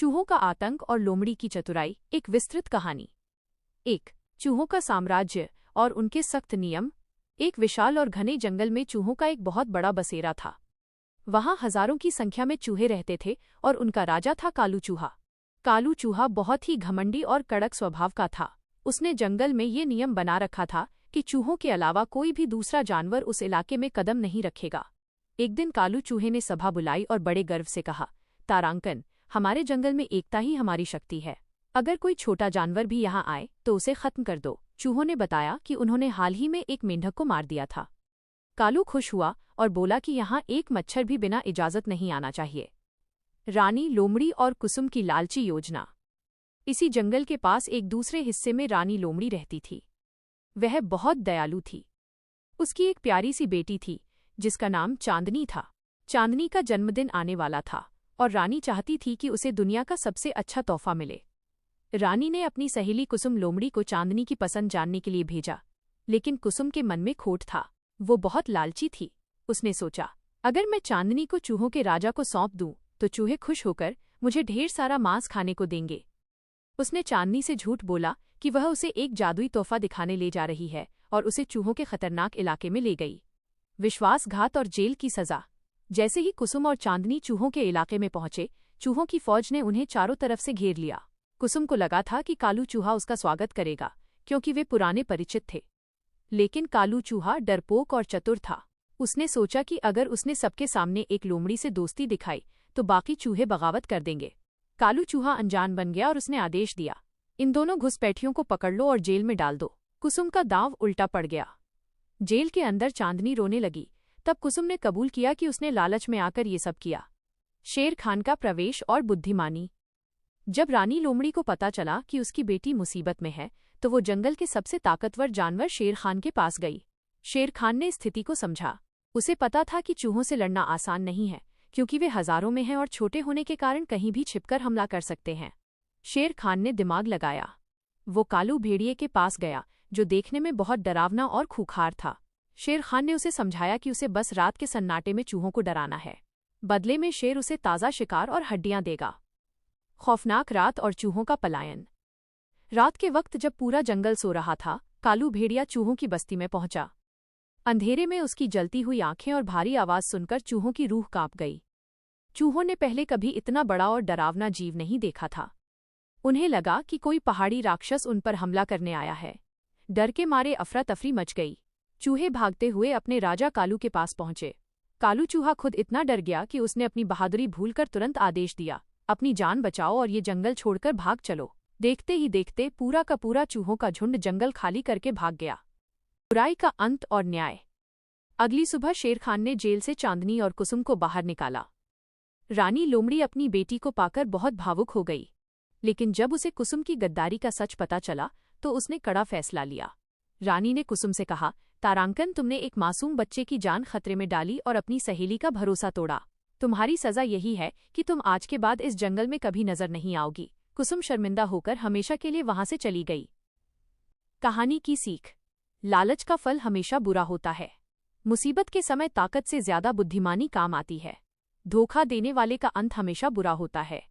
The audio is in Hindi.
चूहों का आतंक और लोमड़ी की चतुराई, एक विस्तृत कहानी। 1. चूहों का साम्राज्य और उनके सख्त नियम। एक विशाल और घने जंगल में चूहों का एक बहुत बड़ा बसेरा था। वहां हजारों की संख्या में चूहे रहते थे और उनका राजा था कालू चूहा। कालू चूहा बहुत ही घमंडी और कड़क स्वभाव का था। उसने जंगल में ये नियम बना रखा था कि चूहों के अलावा कोई भी दूसरा जानवर उस इलाके में कदम नहीं रखेगा। एक दिन कालू चूहे ने सभा बुलाई और बड़े गर्व से कहा, तारांकन, हमारे जंगल में एकता ही हमारी शक्ति है। अगर कोई छोटा जानवर भी यहाँ आए तो उसे खत्म कर दो। चूहों ने बताया कि उन्होंने हाल ही में एक मेंढक को मार दिया था। कालू खुश हुआ और बोला कि यहाँ एक मच्छर भी बिना इजाजत नहीं आना चाहिए। रानी लोमड़ी और कुसुम की लालची योजना। इसी जंगल के पास एक दूसरे हिस्से में रानी लोमड़ी रहती थी। वह बहुत दयालु थी। उसकी एक प्यारी सी बेटी थी जिसका नाम चांदनी था। चांदनी का जन्मदिन आने वाला था और रानी चाहती थी कि उसे दुनिया का सबसे अच्छा तोहफा मिले। रानी ने अपनी सहेली कुसुम लोमड़ी को चांदनी की पसंद जानने के लिए भेजा, लेकिन कुसुम के मन में खोट था। वो बहुत लालची थी। उसने सोचा, अगर मैं चांदनी को चूहों के राजा को सौंप दूं तो चूहे खुश होकर मुझे ढेर सारा मांस खाने को देंगे। उसने चांदनी से झूठ बोला कि वह उसे एक जादुई तोहफा दिखाने ले जा रही है और उसे चूहों के खतरनाक इलाके में ले गई। विश्वासघात और जेल की सजा। जैसे ही कुसुम और चांदनी चूहों के इलाके में पहुंचे, चूहों की फौज ने उन्हें चारों तरफ से घेर लिया। कुसुम को लगा था कि कालू चूहा उसका स्वागत करेगा क्योंकि वे पुराने परिचित थे, लेकिन कालू चूहा डरपोक और चतुर था। उसने सोचा कि अगर उसने सबके सामने एक लोमड़ी से दोस्ती दिखाई तो बाकी चूहे बगावत कर देंगे। कालू चूहा अनजान बन गया और उसने आदेश दिया, इन दोनों घुसपैठियों को पकड़ लो और जेल में डाल दो। कुसुम का दांव उल्टा पड़ गया। जेल के अंदर चांदनी रोने लगी। तब कुसुम ने कबूल किया कि उसने लालच में आकर ये सब किया। शेर खान का प्रवेश और बुद्धिमानी। जब रानी लोमड़ी को पता चला कि उसकी बेटी मुसीबत में है तो वो जंगल के सबसे ताकतवर जानवर शेर खान के पास गई। शेर खान ने स्थिति को समझा। उसे पता था कि चूहों से लड़ना आसान नहीं है क्योंकि वे हजारों में हैं और छोटे होने के कारण कहीं भी छिपकर हमला कर सकते हैं। शेर खान ने दिमाग लगाया। वो कालू भेड़िए के पास गया जो देखने में बहुत डरावना और खूंखार था। शेर खान ने उसे समझाया कि उसे बस रात के सन्नाटे में चूहों को डराना है। बदले में शेर उसे ताज़ा शिकार और हड्डियां देगा। खौफनाक रात और चूहों का पलायन। रात के वक्त जब पूरा जंगल सो रहा था, कालू भेड़िया चूहों की बस्ती में पहुंचा। अंधेरे में उसकी जलती हुई आंखें और भारी आवाज सुनकर चूहों की रूह कांप गई। चूहों ने पहले कभी इतना बड़ा और डरावना जीव नहीं देखा था। उन्हें लगा कि कोई पहाड़ी राक्षस उन पर हमला करने आया है। डर के मारे अफरा तफरी मच गई। चूहे भागते हुए अपने राजा कालू के पास पहुंचे। कालू चूहा खुद इतना डर गया कि उसने अपनी बहादुरी भूलकर तुरंत आदेश दिया, अपनी जान बचाओ और ये जंगल छोड़कर भाग चलो। देखते ही देखते पूरा का पूरा चूहों का झुंड जंगल खाली करके भाग गया। बुराई का अंत और न्याय। अगली सुबह शेर खान ने जेल से चांदनी और कुसुम को बाहर निकाला। रानी लोमड़ी अपनी बेटी को पाकर बहुत भावुक हो गई, लेकिन जब उसे कुसुम की गद्दारी का सच पता चला तो उसने कड़ा फैसला लिया। रानी ने कुसुम से कहा, तारांकन, तुमने एक मासूम बच्चे की जान खतरे में डाली और अपनी सहेली का भरोसा तोड़ा। तुम्हारी सजा यही है कि तुम आज के बाद इस जंगल में कभी नजर नहीं आओगी। कुसुम शर्मिंदा होकर हमेशा के लिए वहां से चली गई। कहानी की सीख। लालच का फल हमेशा बुरा होता है। मुसीबत के समय ताकत से ज्यादा बुद्धिमानी काम आती है। धोखा देने वाले का अंत हमेशा बुरा होता है।